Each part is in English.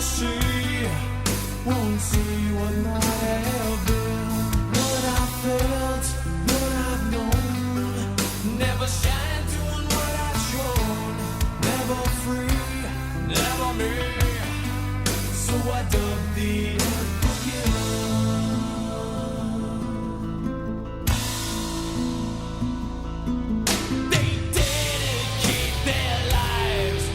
see, won't see what might have been. What I felt, what I've known, never shine doing what I've shown. Never free, never me, so I dug the unforgiven. They dedicate their lives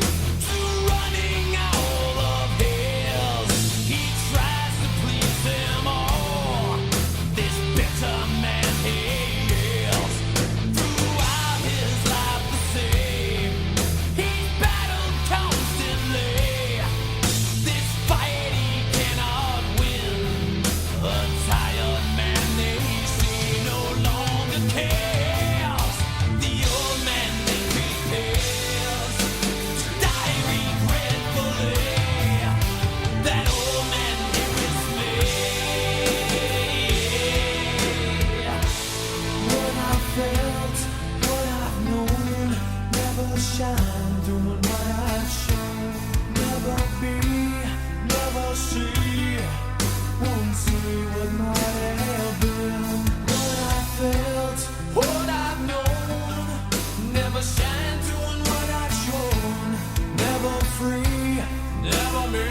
to running all of his. He tries to please them all, this bitter man he is. Throughout his life the same, he's battled constantly. This fight he cannot win. A tired man they see no longer cares. The old man they prepares to die regretfully. That old man here is me. What I felt, what I've known, never shine doing what I've shown. Never be, never see, won't see what might have been. What I felt, what I've known, never shine doing what I've shown. Never free, never me,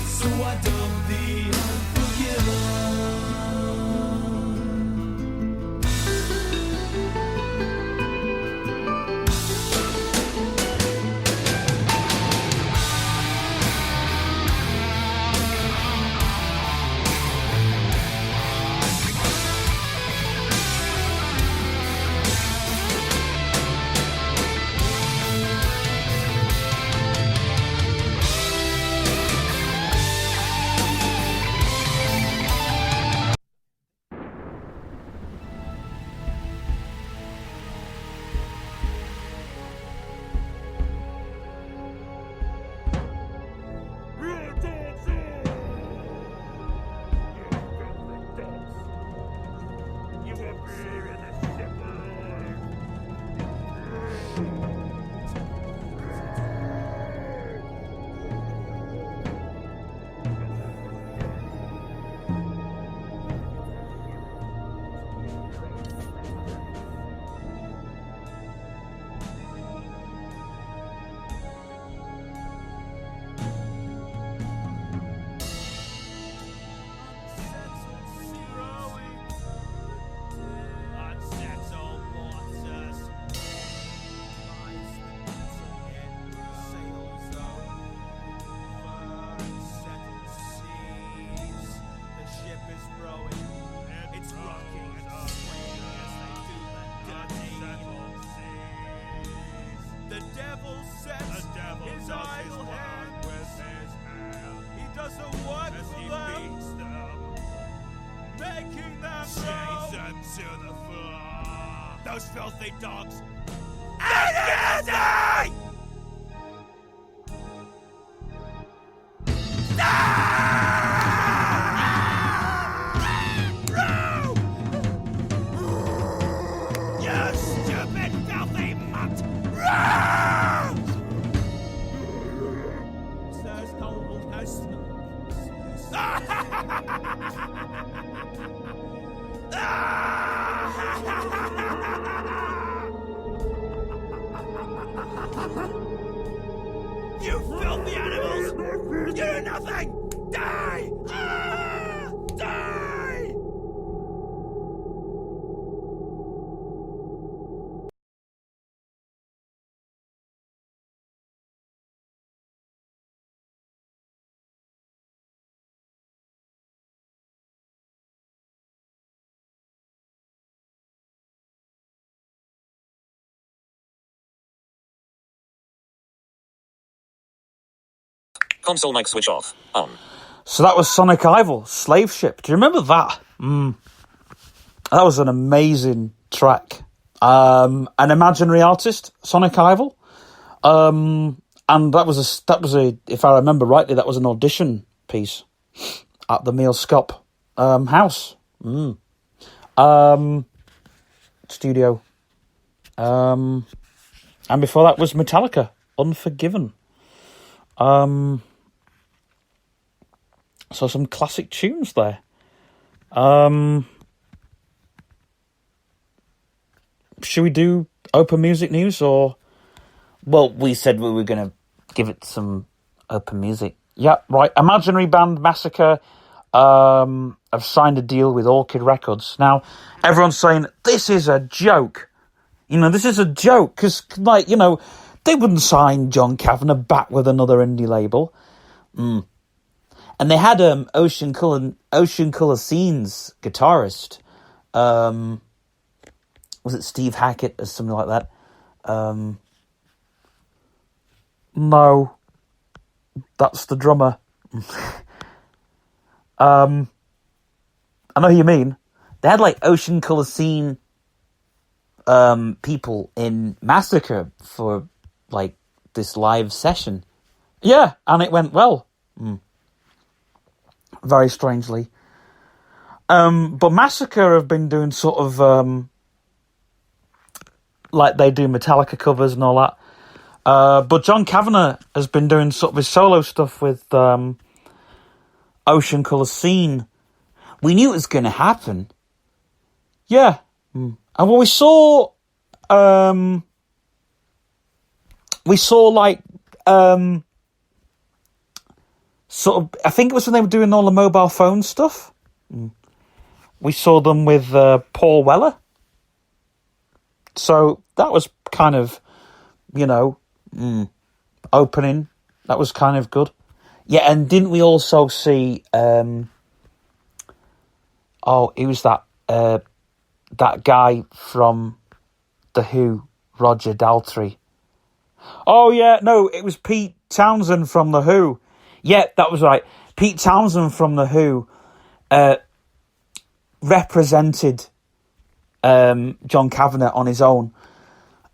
so I dug the unforgiven. The devil sets his idle hand with his hand. He does the work as he beats them, making them chains them to the floor. Those filthy dogs. Agony! You stupid, filthy mutt! Says no one has You filthy animals! You do nothing! Die! Die! Console mic switch off. On. So that was Sonic Evil, Slave Ship. Do you remember that? That was an amazing track. An imaginary artist, Sonic Evil. And that was a, if I remember rightly, that was an audition piece at the Neil Scott house. Studio. And before that was Metallica, Unforgiven. So some classic tunes there. Should we do Open Music news or? Well, we said we were going to give it some open music. Yeah, right. Imaginary band Massacre have signed a deal with Orchid Records. Now, everyone's saying, this is a joke. This is a joke. Because, they wouldn't sign John Kavanagh back with another indie label. And they had Ocean Colour Scenes guitarist. Was it Steve Hackett or something like that? No, that's the drummer. I know who you mean. They had Ocean Colour Scene people in Massacre for this live session. Yeah, and it went well. Very strangely. But Massacre have been doing sort of they do Metallica covers and all that. But John Kavanagh has been doing sort of his solo stuff with Ocean Colour Scene. We knew it was going to happen. Yeah. And well, we saw sort of, I think it was when they were doing all the mobile phone stuff. We saw them with Paul Weller. So that was kind of, opening. That was kind of good. Yeah, and didn't we also see, it was that guy from The Who, Roger Daltrey. Oh, yeah, no, it was Pete Townsend from The Who. Yeah, that was right. Pete Townsend from The Who represented John Kavanagh on his own.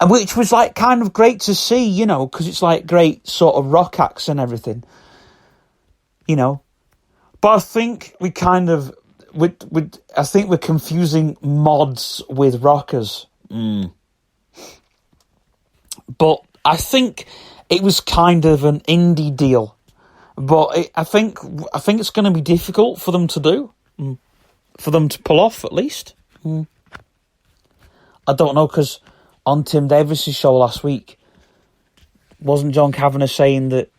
And which was kind of great to see, because it's great sort of rock acts and everything, But I think we kind of, I think we're confusing mods with rockers. But I think it was kind of an indie deal. But I think it's going to be difficult for them to do, for them to pull off at least. I don't know, because on Tim Davis's show last week, wasn't John Kavanagh saying that,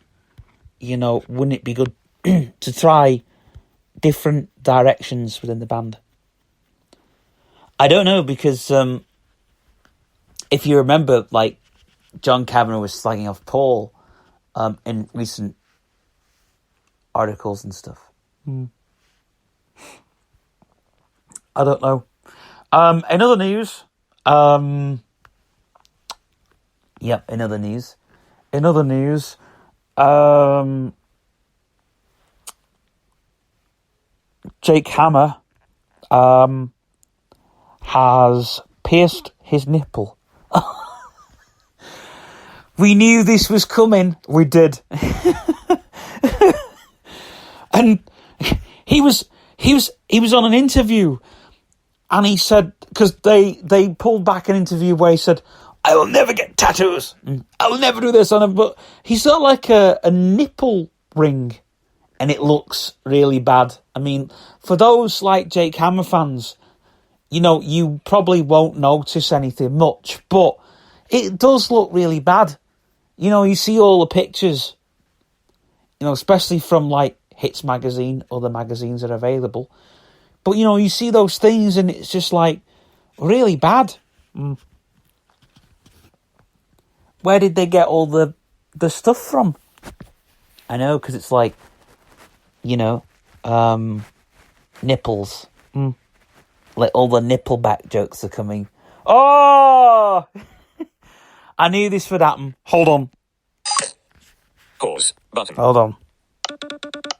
wouldn't it be good to try different directions within the band? I don't know, because if you remember, John Kavanagh was slagging off Paul in recent articles and stuff. I don't know. In other news, In other news, Jake Hammer has pierced his nipple. We knew this was coming. We did. And he was on an interview, and he said, because they pulled back an interview where he said, I will never get tattoos. I will never do this. But he's got a nipple ring, and it looks really bad. I mean, for those Jake Hammer fans, you probably won't notice anything much, but it does look really bad. You see all the pictures, especially from Hits magazine, other magazines that are available. But, you see those things and it's just really bad. Where did they get all the stuff from? I know, because it's nipples. All the nippleback jokes are coming. Oh! I knew this would happen. Hold on. Pause button. Hold on.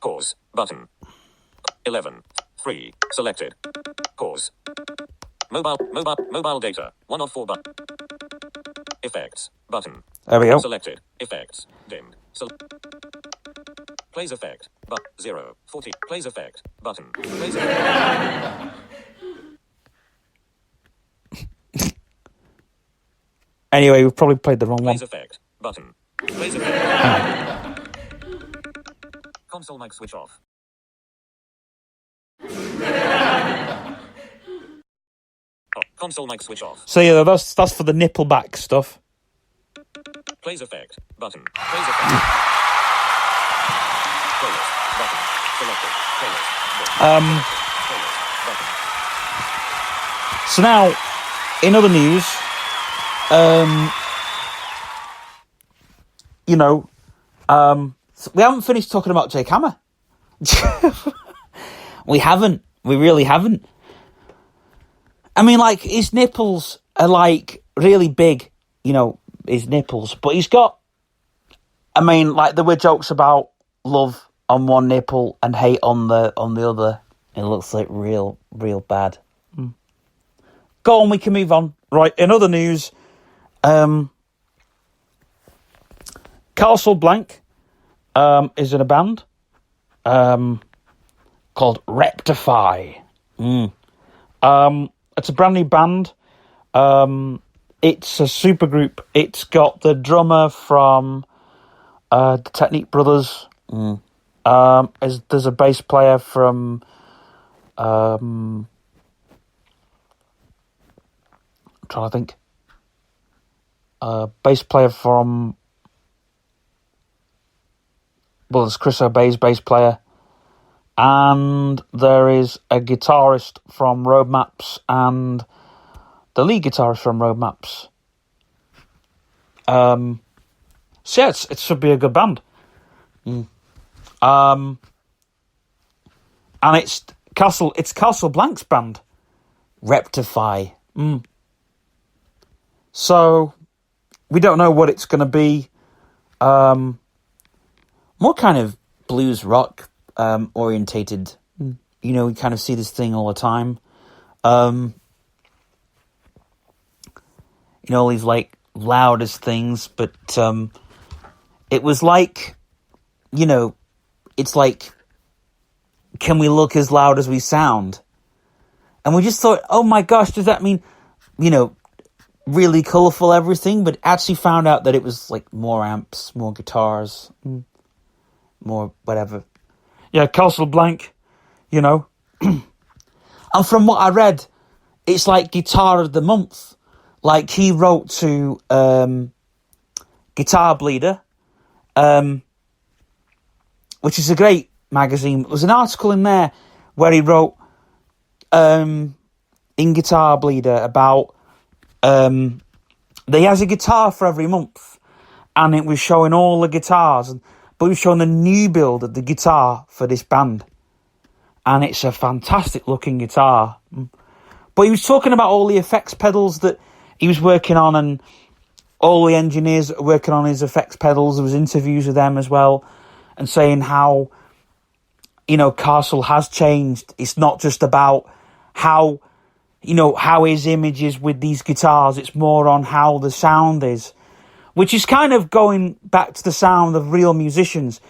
Pause button. 11. 3. Selected. Pause. Mobile data. 1 of 4 button. Effects button. There we go. Selected. Effects. Dimmed. Plays effect. 0. 40. Plays effect. Button. Plays effect. Anyway, we've probably played the wrong one. Plays effect. Button. Plays effect. Console mic switch off. Console mic switch off. So yeah, that's for the nippleback stuff. Plays effect. Button. Plays effect. Playlist. Button. Selected. Playlist. Playlist. Button. So now, in other news, we haven't finished talking about Jake Hammer. We haven't. We really haven't. I mean, like, his nipples are, like, really big, his nipples. But he's got, there were jokes about love on one nipple and hate on the other. It looks like real bad. Go on, we can move on. Right, in other news, Castle Blank is in a band called Rectify. It's a brand new band. It's a supergroup. It's got the drummer from the Technique Brothers. There's a bass player from I'm trying to think. Bass player from there's Chris Obey's bass player. And there is a guitarist from Road Maps and the lead guitarist from Road Maps. So yeah, it should be a good band. And it's Castle Blank's band, Rectify. So we don't know what it's going to be. More kind of blues rock orientated. We kind of see this thing all the time. All these like loudest things, but it was like, it's like, can we look as loud as we sound? And we just thought, oh my gosh, does that mean, really colourful everything? But actually found out that it was like more amps, more guitars, more whatever. Yeah, Castle Blank, And from what I read, it's like Guitar of the Month. Like, he wrote to Guitar Bleeder, which is a great magazine. There was an article in there where he wrote in Guitar Bleeder about he has a guitar for every month, and it was showing all the guitars, but it was showing the new build of the guitar for this band, and it's a fantastic looking guitar. But he was talking about all the effects pedals that he was working on, and all the engineers that were working on his effects pedals. There was interviews with them as well, and saying how, Castle has changed. It's not just about how his image is with these guitars. It's more on how the sound is, which is kind of going back to the sound of real musicians.